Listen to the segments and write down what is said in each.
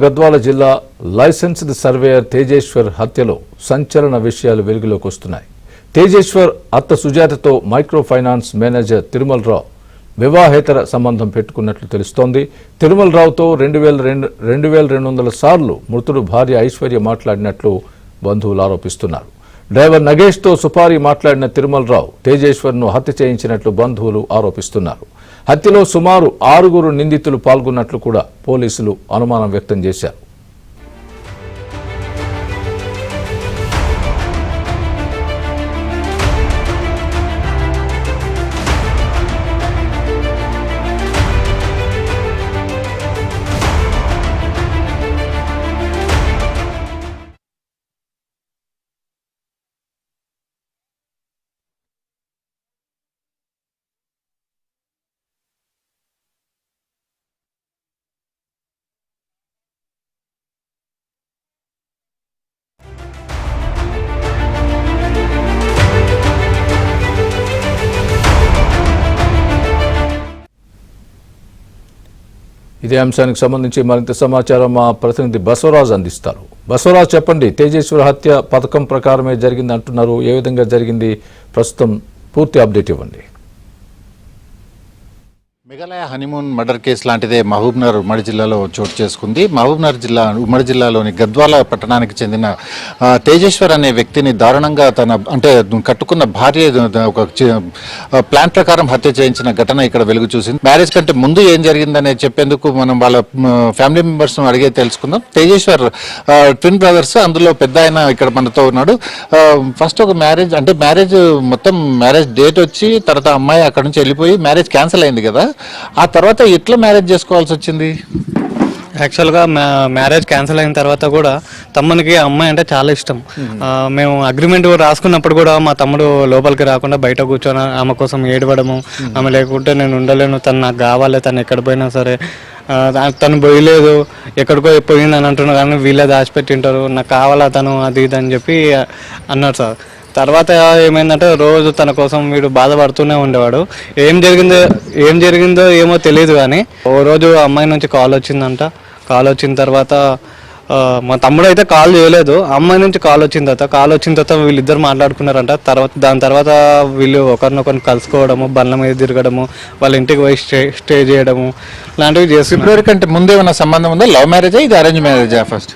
గద్వాల జిల్లా licensed surveyor Tejeshwar హత్యలో సంచలన విషయాలు వెలుగులోకి వస్తున్నాయి. తేజేశ్వర్ అత్త సుజాతతో మైక్రో ఫైనాన్స్ మేనేజర్ తిరుమలరావు వివాహేతర సంబంధం పెట్టుకున్నట్లు తెలుస్తోంది. తిరుమలరావుతో 2200 సార్లు మృతుడు భార్య ఐశ్వర్య మాట్లాడినట్లు బంధువులు ఆరోపిస్తున్నారు. డ్రైవర్ నగేష్తో సుపారీ మాట్లాడిన తిరుమలరావు తేజేశ్వర్ను హత్య చేయించినట్లు బంధువులు ఆరోపిస్తున్నారు. హత్యలో సుమారు 6 నిందితులు పాల్గొన్నట్లు కూడా పోలీసులు అనుమానం వ్యక్తం చేశారు. ఇదే అంశానికి సంబంధించి మరింత సమాచారం మా ప్రతినిధి బసవరాజు అందిస్తారు. బసవరాజు, చెప్పండి, తేజేశ్వర్ హత్య పథకం ప్రకారమే జరిగింది అంటున్నారు. ఏ విధంగా జరిగింది? ప్రస్తుతం పూర్తి అప్డేట్ ఇవ్వండి. మేఘాలయ హనీమూన్ మర్డర్ కేసు లాంటిదే మహబూబ్నగర్ ఉమ్మడి జిల్లాలో చోటు చేసుకుంది. మహబూబ్నగర్ ఉమ్మడి జిల్లాలోని గద్వాల పట్టణానికి చెందిన తేజేశ్వర్ అనే వ్యక్తిని దారుణంగా కట్టుకున్న భార్య ఒక ప్లాన్ ప్రకారం హత్య చేయించిన ఘటన ఇక్కడ వెలుగు చూసింది. మ్యారేజ్ కంటే ముందు ఏం జరిగిందనే చెప్పేందుకు మనం వాళ్ళ ఫ్యామిలీ మెంబర్స్ అడిగే తెలుసుకుందాం. తేజేశ్వర్ ట్విన్ బ్రదర్స్, అందులో పెద్ద ఆయన ఇక్కడ మనతో ఉన్నాడు. ఫస్ట్ ఒక మ్యారేజ్ మొత్తం మ్యారేజ్ డేట్ వచ్చి తర్వాత అమ్మాయి అక్కడ నుంచి వెళ్ళిపోయి మ్యారేజ్ క్యాన్సిల్ అయింది కదా, ఆ తర్వాత ఎట్లా మ్యారేజ్ చేసుకోవాల్సి వచ్చింది? యాక్చువల్గా మ్యారేజ్ క్యాన్సిల్ అయిన తర్వాత కూడా తమ్మునికి అమ్మాయి అంటే చాలా ఇష్టం. మేము అగ్రిమెంట్ రాసుకున్నప్పుడు కూడా మా తమ్ముడు లోపలికి రాకుండా బయట కూర్చొని ఆమె కోసం ఏడవడము, ఆమె లేకుంటే నేను ఉండలేను, తను నాకు కావాలి, తను ఎక్కడ పోయినా సరే, తను పోయలేదు ఎక్కడికో పోయిందని అంటున్నా కానీ వీళ్ళే దాచిపెట్టింటారు, నాకు కావాలా తను, అది ఇది అని చెప్పి అన్నారు సార్. తర్వాత ఏమైందంటే రోజు తన కోసం వీడు బాధపడుతూనే ఉండేవాడు. ఏం జరిగిందో ఏమో తెలియదు కానీ ఓ రోజు అమ్మాయి నుంచి కాల్ వచ్చిందంట. కాల్ వచ్చిన తర్వాత మా తమ్ముడు అయితే కాల్ చేయలేదు, అమ్మాయి నుంచి కాల్ వచ్చిన తర్వాత వీళ్ళిద్దరు మాట్లాడుకున్నారంట. దాని తర్వాత వీళ్ళు ఒకరినొకరిని కలుసుకోవడము, బండ్ల మీద తిరగడము, వాళ్ళ ఇంటికి పోయి స్టే చేయడము లాంటివి చేసి. ఫిబ్రవరి కంటే ముందే ఏమైనా సంబంధం ఉందా? లవ్ మ్యారేజా, ఇది అరేంజ్ మ్యారేజా? ఫస్ట్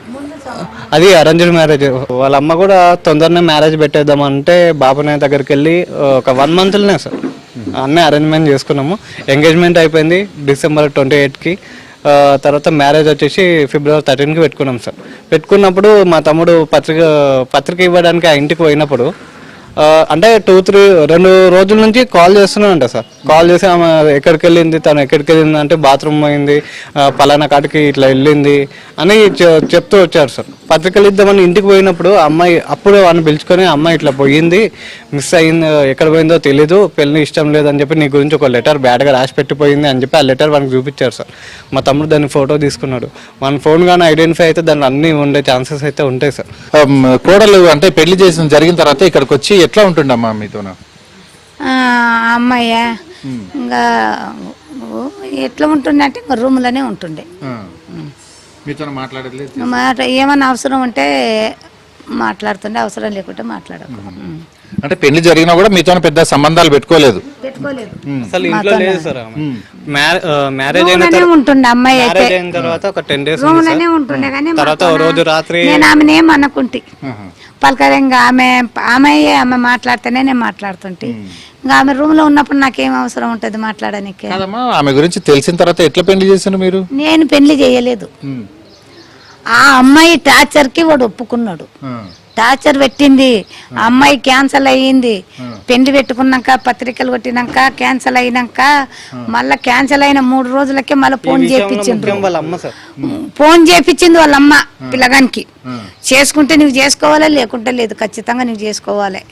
అది అరేంజ్డ్ మ్యారేజ్. వాళ్ళ అమ్మ కూడా తొందరనే మ్యారేజ్ పెట్టేద్దామంటే బాబునాయ్ దగ్గరికి వెళ్ళి ఒక 1 monthలోనే సార్ అన్నీ అరేంజ్మెంట్ చేసుకున్నాము. ఎంగేజ్మెంట్ అయిపోయింది December 28కి. తర్వాత మ్యారేజ్ వచ్చేసి February 13కి పెట్టుకున్నాం సార్. పెట్టుకున్నప్పుడు మా తమ్ముడు పత్రిక ఇవ్వడానికి ఆ ఇంటికి పోయినప్పుడు అంటే 2 రోజుల నుంచి కాల్ చేస్తూనే ఉంటా సార్. కాల్ చేసి ఆమె ఎక్కడికి వెళ్ళింది, తను ఎక్కడికి వెళ్ళింది అంటే బాత్రూమ్ పోయింది, పలానా కాటికి ఇట్లా వెళ్ళింది అని చెప్తూ వచ్చారు సార్. పత్రికలు ఇద్దామని ఇంటికి పోయినప్పుడు అమ్మాయి అప్పుడు వాడిని పిలుచుకొని అమ్మాయి ఇట్లా పోయింది, మిస్ అయింది, ఎక్కడ పోయిందో తెలీదు, పెళ్ళి ఇష్టం లేదని చెప్పి నీ గురించి ఒక లెటర్ బ్యాడ్గా రాసి పెట్టిపోయింది అని చెప్పి ఆ లెటర్ వానికి చూపించారు సార్. మా తమ్ముడు దాన్ని ఫోటో తీసుకున్నాడు. మన ఫోన్ కానీ ఐడెంటిఫై అయితే దాన్ని అన్నీ ఉండే ఛాన్సెస్ అయితే ఉంటాయి సార్. కోడలు అంటే పెళ్లి జరిగిన తర్వాత ఇక్కడికి వచ్చి ఎట్లా ఉంటుండమ్మా మీతో? అమ్మాయ్యా ఇంకా ఎట్లా ఉంటుండే ఇంకా రూమ్లోనే ఉంటుండే. ఏమన్నా అవసరం ఉంటే మాట్లాడుతుండే, అవసరం లేకుంటే మాట్లాడకు. అంటే పెళ్లి జరిగినా కూడా మీతో పెద్ద సంబంధాలు పెట్టుకోలేదు. అసలు ఇంట్లో లేదు సార్. మ్యారేజ్ ఉంటుండే అమ్మాయి అయితే తర్వాత ఒక 10 days రూమ్లోనే ఉంటుండే. కానీ తర్వాత రోజు రాత్రి నేను ఆమెను ఏమనుకుంటే పలకరింగా ఆమె మాట్లాడితేనే నేను మాట్లాడుతుంటే, ఇంకా ఆమె రూమ్ లో ఉన్నప్పుడు నాకేం అవసరం ఉంటది మాట్లాడడానికి? ఆమె గురించి తెలిసిన తర్వాత ఎట్లా పెళ్లి చేశారు మీరు? నేను పెళ్లి చేయలేదు. ఆ అమ్మాయి టార్చర్ కి వాడు ఒప్పుకున్నాడు. టార్చర్ పెట్టింది, ఆ అమ్మాయి క్యాన్సల్ అయ్యింది. పెళ్లి పెట్టుకున్నాక పత్రికలు కొట్టినాక క్యాన్సల్ అయినాక మళ్ళా క్యాన్సల్ అయిన 3 రోజులకే మళ్ళీ ఫోన్ చేయించింది. వాళ్ళ అమ్మ పిల్లగానికి, చేసుకుంటే నువ్వు చేసుకోవాలి, లేకుంటే లేదు, ఖచ్చితంగా నువ్వు చేసుకోవాలి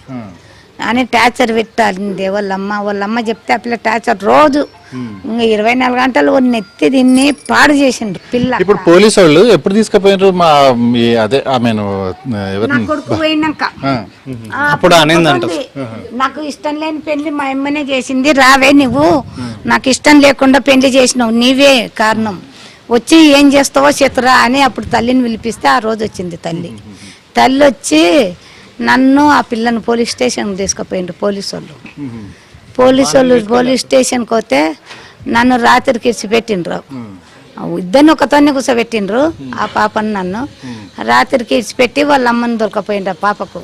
అని టార్చర్ పెట్టాలి వాళ్ళమ్మ చెప్తే ఆ పిల్ల టార్చర్ రోజు 24 గంటలు నెత్తి దీన్ని పాడు చేసిండ్రు పిల్ల. ఇప్పుడు పోలీసు వాళ్ళు ఎప్పుడు తీసుకుపోయినారు? అదే ఆమెను కొడుకు పోయినాక అప్పుడు అనేదంట, నాకు ఇష్టం లేని పెళ్లి మా అమ్మనే చేసింది, రావే నువ్వు, నాకు ఇష్టం లేకుండా పెళ్లి చేసినావు, నీవే కారణం, వచ్చి ఏం చేస్తావో చేతురా అని అప్పుడు తల్లిని పిలిపిస్తే ఆ రోజు వచ్చింది తల్లి వచ్చి నన్ను ఆ పిల్లని పోలీస్ స్టేషన్కి తీసుకుపోయిండ్రు పోలీసు వాళ్ళు పోలీస్ స్టేషన్కి పోతే నన్ను రాత్రికి ఇడిచిపెట్టిండ్రు ఇద్దరిని ఒకతోనే కూర్చోబెట్టిండ్రు ఆ పాపను నన్ను రాత్రికి ఇడిచిపెట్టి వాళ్ళ అమ్మని దొరకపోయిండ్రు ఆ పాపకు